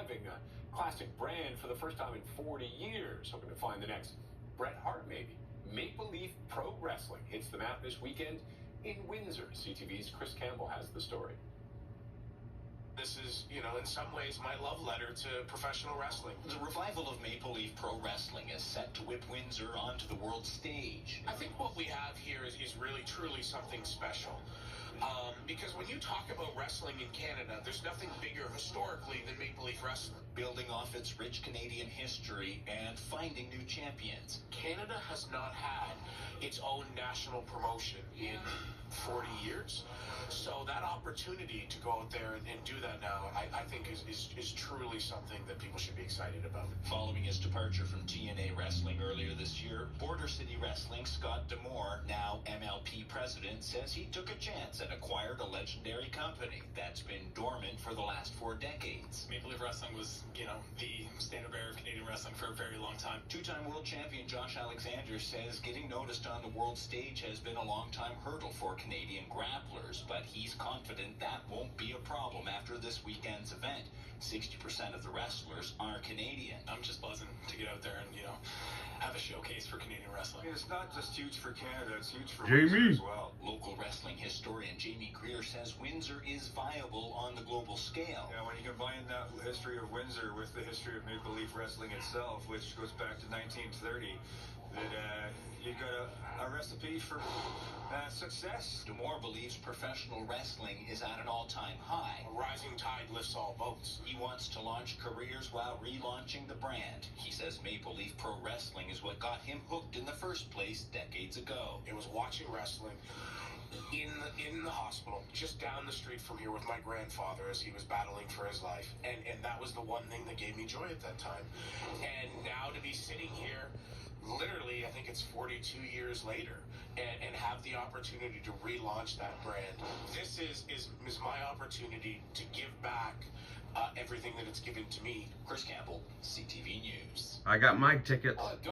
reviving a classic brand for the first time in 40 years, hoping to find the next Bret Hart, maybe. Maple Leaf Pro Wrestling hits the map this weekend in Windsor. CTV's Chris Campbell has the story. This is, in some ways, my love letter to professional wrestling. The revival of Maple Leaf Pro Wrestling is set to whip Windsor onto the world stage. I think what we have here is really, truly something special. Because when you talk about wrestling in Canada, there's nothing bigger historically than Maple Leaf Wrestling. Building off its rich Canadian history and finding new champions. Canada has not had its own national promotion in 40 years. So that opportunity to go out there and do that now, I think is truly something that people should be excited about. Following his departure from TNA Wrestling earlier this year, Border City Wrestling Scott D'Amore, now MLP president, says he took a chance and acquired a legendary company that's been dormant for the last 4 decades. Maple Leaf Wrestling was, the standard bearer of Canadian wrestling for a very long time. Two-time world champion Josh Alexander says getting noticed on the world stage has been a long-time hurdle for Canadian grapplers, but he's confident that won't be a problem after this weekend's event. 60% of the wrestlers are Canadian. I'm just buzzing to get out there and, have a showcase for Canadian wrestling. It's not just huge for Canada, it's huge for Jamie Windsor as well. Local wrestling historian Jamie Greer says Windsor is viable on the global scale. Yeah, when you combine that history of Windsor with the history of Maple Leaf Wrestling itself, which goes back to 1930, that you got a recipe for success. D'Amore believes professional wrestling is at an all-time high. A rising tide lifts all boats. He wants to launch careers while relaunching the brand. He says Maple Leaf Pro Wrestling is what got him hooked in the first place decades ago. It was watching wrestling in the hospital, just down the street from here with my grandfather as he was battling for his life. And that was the one thing that gave me joy at that time. And now to be sitting here, literally, I think it's 42 years later, and have the opportunity to relaunch that brand. This is my opportunity to give back everything that it's given to me. Chris Campbell, CTV News. I got my tickets.